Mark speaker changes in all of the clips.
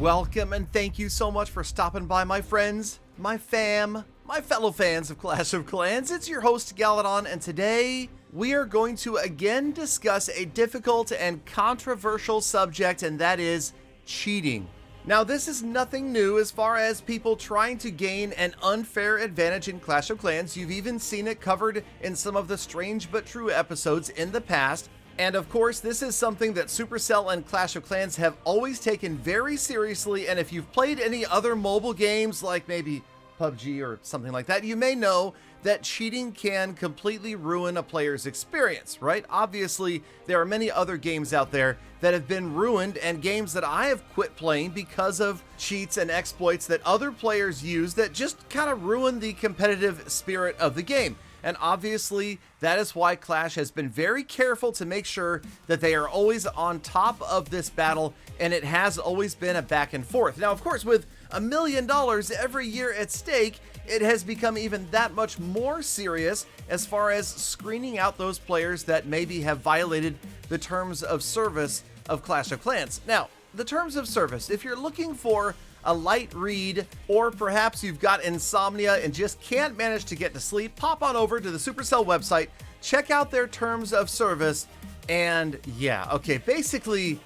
Speaker 1: Welcome and thank you so much for stopping by, my friends, my fam, my fellow fans of Clash of Clans. It's your host Galadon, and today we are going to again discuss a difficult and controversial subject, and that is cheating. Now, this is nothing new as far as people trying to gain an unfair advantage in Clash of Clans. You've even seen it covered in some of the Strange But True episodes in the past. And of course, this is something that Supercell and Clash of Clans have always taken very seriously, and if you've played any other mobile games like maybe PUBG or something like that, you may know that cheating can completely ruin a player's experience, right? Obviously, there are many other games out there that have been ruined, and games that I have quit playing because of cheats and exploits that other players use that just kind of ruin the competitive spirit of the game. And obviously, that is why Clash has been very careful to make sure that they are always on top of this battle, and it has always been a back and forth. Now, of course, with $1 million every year at stake, it has become even that much more serious as far as screening out those players that maybe have violated the terms of service of Clash of Clans. Now, the terms of service, if you're looking for a light read, or perhaps you've got insomnia and just can't manage to get to sleep, pop on over to the Supercell website, check out their terms of service, and yeah, okay, basically,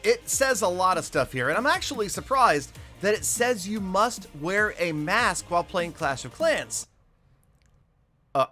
Speaker 1: it says a lot of stuff here, and I'm actually surprised that it says you must wear a mask while playing Clash of Clans.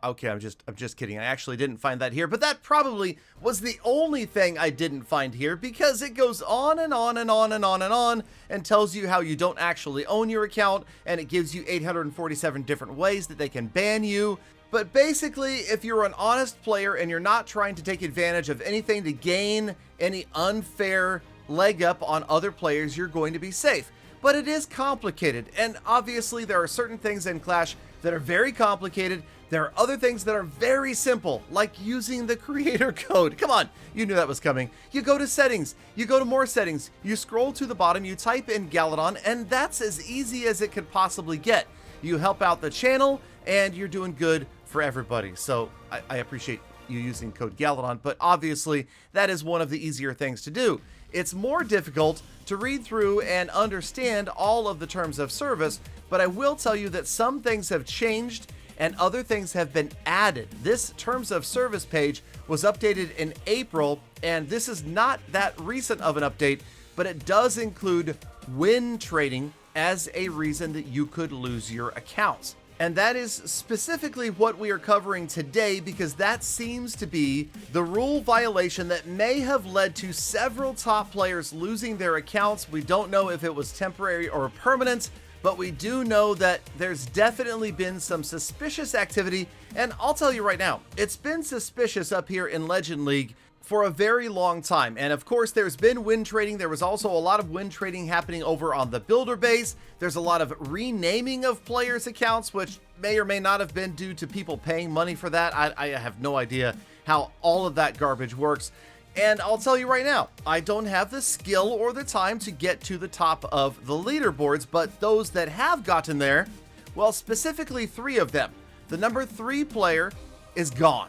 Speaker 1: Okay, I'm just kidding. I actually didn't find that here, but that probably was the only thing I didn't find here, because it goes on and on and on and on and on and tells you how you don't actually own your account, and it gives you 847 different ways that they can ban you. But basically, if you're an honest player and you're not trying to take advantage of anything to gain any unfair leg up on other players, you're going to be safe. But it is complicated, and obviously there are certain things in Clash that are very complicated. There are other things that are very simple, like using the creator code. Come on, you knew that was coming. You go to settings, you go to more settings, you scroll to the bottom, you type in Galadon, and that's as easy as it could possibly get. You help out the channel, and you're doing good for everybody. So I appreciate you using code Galadon, but obviously that is one of the easier things to do. It's more difficult to read through and understand all of the terms of service, but I will tell you that some things have changed and other things have been added. This terms of service page was updated in April, and this is not that recent of an update, but it does include win trading as a reason that you could lose your accounts. And that is specifically what we are covering today, because that seems to be the rule violation that may have led to several top players losing their accounts. We don't know if it was temporary or permanent, but we do know that there's definitely been some suspicious activity, and I'll tell you right now, it's been suspicious up here in Legend League for a very long time. And of course, there's been win trading. There was also a lot of win trading happening over on the builder base. There's a lot of renaming of players' accounts, which may or may not have been due to people paying money for that. I have no idea how all of that garbage works. And I'll tell you right now, I don't have the skill or the time to get to the top of the leaderboards, but those that have gotten there, well, specifically 3 of them. The number 3 player is gone.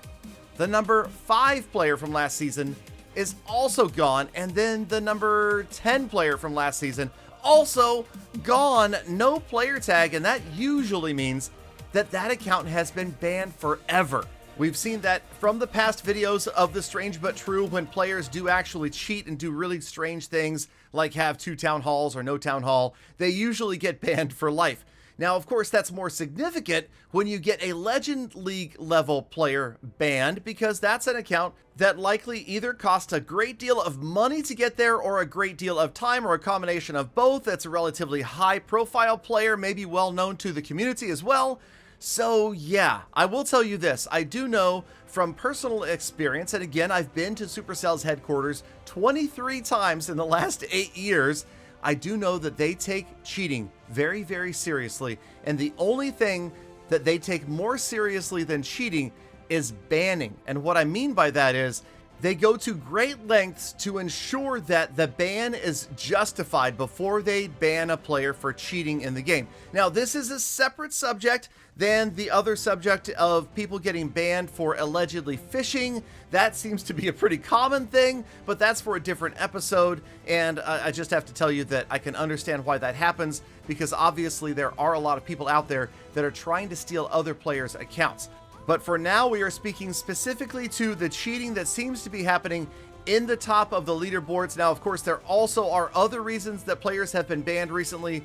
Speaker 1: The number 5 player from last season is also gone. And then the number 10 player from last season also gone. No player tag, and that usually means that that account has been banned forever. We've seen that from the past videos of the Strange But True, when players do actually cheat and do really strange things like have 2 town halls or no town hall, they usually get banned for life. Now, of course, that's more significant when you get a Legend League level player banned, because that's an account that likely either costs a great deal of money to get there or a great deal of time, or a combination of both. It's a relatively high profile player, maybe well known to the community as well. So yeah, I will tell you this, I do know from personal experience, and again, I've been to Supercell's headquarters 23 times in the last 8 years, I do know that they take cheating very, very seriously, and the only thing that they take more seriously than cheating is banning. And what I mean by that is, They go to great lengths to ensure that the ban is justified before they ban a player for cheating in the game. Now, this is a separate subject than the other subject of people getting banned for allegedly phishing. That seems to be a pretty common thing, but that's for a different episode. And I just have to tell you that I can understand why that happens, because obviously there are a lot of people out there that are trying to steal other players' accounts. But for now, we are speaking specifically to the cheating that seems to be happening in the top of the leaderboards. Now, of course, there also are other reasons that players have been banned recently.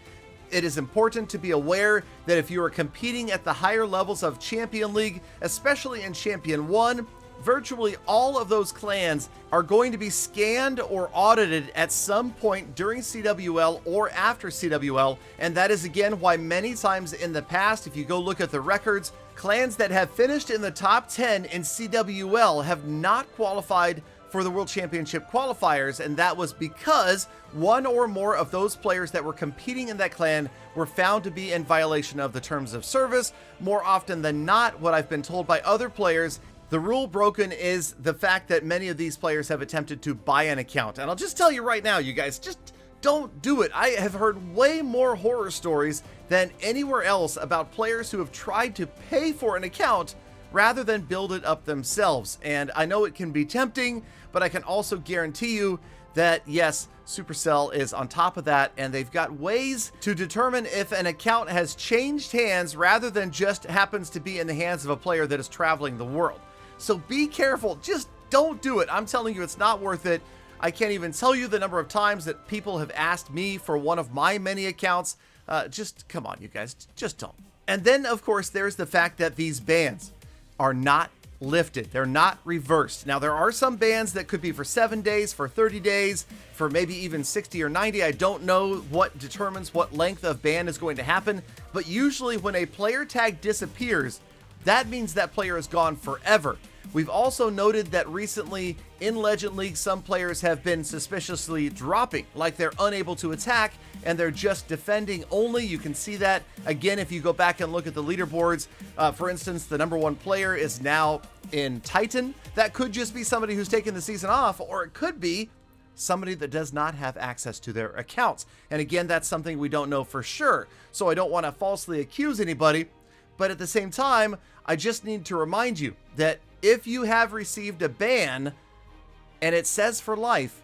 Speaker 1: It is important to be aware that if you are competing at the higher levels of Champion League, especially in Champion 1, virtually all of those clans are going to be scanned or audited at some point during CWL or after CWL. And that is again why many times in the past, if you go look at the records, clans that have finished in the top 10 in CWL have not qualified for the World Championship qualifiers, and that was because one or more of those players that were competing in that clan were found to be in violation of the terms of service. More often than not, what I've been told by other players, the rule broken is the fact that many of these players have attempted to buy an account. And I'll just tell you right now, you guys, just don't do it. I have heard way more horror stories than anywhere else about players who have tried to pay for an account rather than build it up themselves. And I know it can be tempting, but I can also guarantee you that yes, Supercell is on top of that, and they've got ways to determine if an account has changed hands rather than just happens to be in the hands of a player that is traveling the world. So be careful, just don't do it. I'm telling you, it's not worth it. I can't even tell you the number of times that people have asked me for one of my many accounts. Just come on, you guys, just don't. And then, of course, there's the fact that these bans are not lifted. They're not reversed. Now, there are some bans that could be for 7 days, for 30 days, for maybe even 60 or 90. I don't know what determines what length of ban is going to happen, but usually when a player tag disappears, that means that player is gone forever. We've also noted that recently in Legend League, some players have been suspiciously dropping, like they're unable to attack and they're just defending only. You can see that again if you go back and look at the leaderboards. For instance, the #1 player is now in Titan. That could just be somebody who's taken the season off, or it could be somebody that does not have access to their accounts. And again, that's something we don't know for sure. So I don't want to falsely accuse anybody, but at the same time, I just need to remind you that if you have received a ban and it says for life,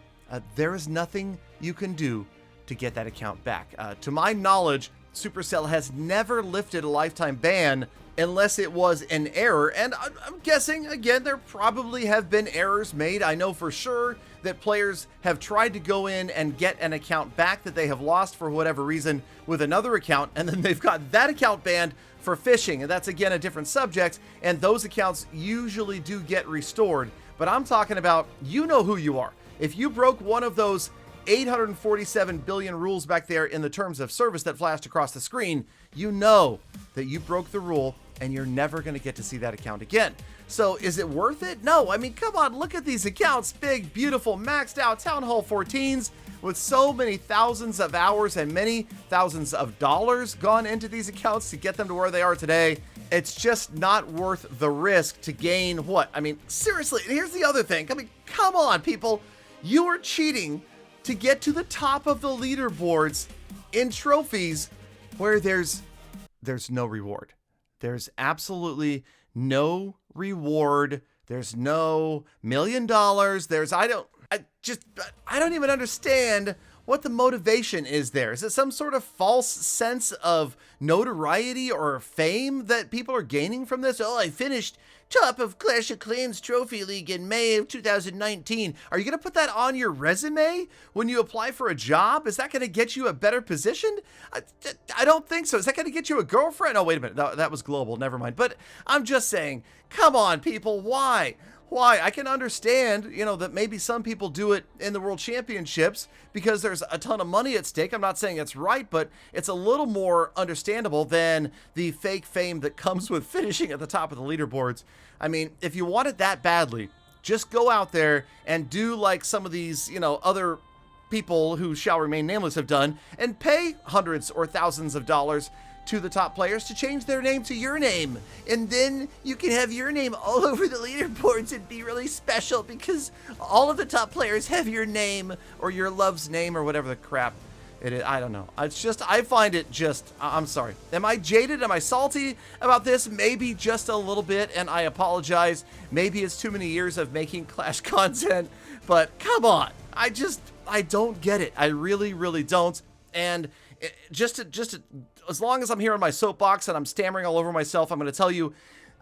Speaker 1: there is nothing you can do to get that account back. To my knowledge, Supercell has never lifted a lifetime ban unless it was an error. And I'm guessing, again, there probably have been errors made. I know for sure that players have tried to go in and get an account back that they have lost for whatever reason with another account, and then they've got that account banned for phishing. And that's, again, a different subject. And those accounts usually do get restored. But I'm talking about, you know who you are. If you broke one of those 847 billion rules back there in the terms of service that flashed across the screen, you know that you broke the rule and you're never going to get to see that account again. So is it worth it? No. I mean, come on, look at these accounts. Big, beautiful, maxed out Town Hall 14s with so many thousands of hours and many thousands of dollars gone into these accounts to get them to where they are today. It's just not worth the risk to gain what? I mean, seriously, here's the other thing. I mean, come on, people. You are cheating to get to the top of the leaderboards in trophies where there's no reward. There's absolutely no reward. There's no $1 million. I don't even understand what the motivation is there. Is it some sort of false sense of notoriety or fame that people are gaining from this? Oh, I finished top of Clash of Clans Trophy League in May of 2019. Are you going to put that on your resume when you apply for a job? Is that going to get you a better position? I don't think so. Is that going to get you a girlfriend? Oh, wait a minute. That was global. Never mind. But I'm just saying, come on, people. Why? I can understand, that maybe some people do it in the World Championships because there's a ton of money at stake. I'm not saying it's right, but it's a little more understandable than the fake fame that comes with finishing at the top of the leaderboards. I mean, if you want it that badly, just go out there and do like some of these, other people who shall remain nameless have done and pay hundreds or thousands of dollars to the top players to change their name to your name. And then you can have your name all over the leaderboards and be really special because all of the top players have your name or your love's name or whatever the crap it is. I don't know. It's just, I find it just, I'm sorry. Am I jaded? Am I salty about this? Maybe just a little bit, and I apologize. Maybe it's too many years of making Clash content, but come on. I don't get it. I really, really don't. And as long as I'm here on my soapbox and I'm stammering all over myself, I'm going to tell you,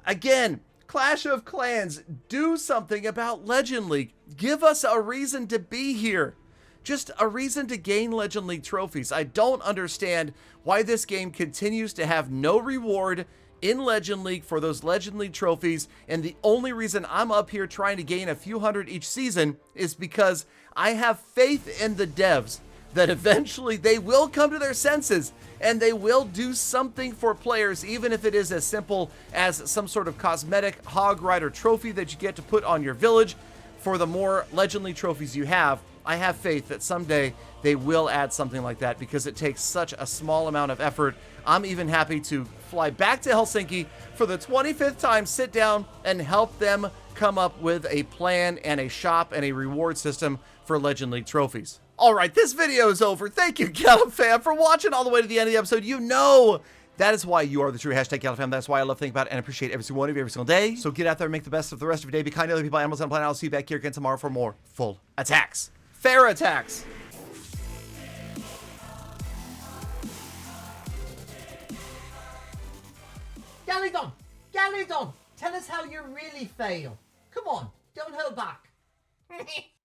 Speaker 1: again, Clash of Clans, do something about Legend League. Give us a reason to be here. Just a reason to gain Legend League trophies. I don't understand why this game continues to have no reward in Legend League for those Legend League trophies, and the only reason I'm up here trying to gain a few hundred each season is because I have faith in the devs that eventually they will come to their senses and they will do something for players, even if it is as simple as some sort of cosmetic Hog Rider trophy that you get to put on your village for the more Legend League trophies you have. I have faith that someday they will add something like that because it takes such a small amount of effort. I'm even happy to fly back to Helsinki for the 25th time, sit down and help them come up with a plan and a shop and a reward system for Legend League trophies. All right, this video is over. Thank you, Galadon fam, for watching all the way to the end of the episode. You know that is why you are the true hashtag Galadon fam. That's why I love thinking about it and appreciate every single one of you every single day. So get out there and make the best of the rest of your day. Be kind to other people, animals, and planet. I'll see you back here again tomorrow for more full attacks. Fair attacks.
Speaker 2: Galadon! Galadon! Tell us how you really fail. Come on, don't hold back.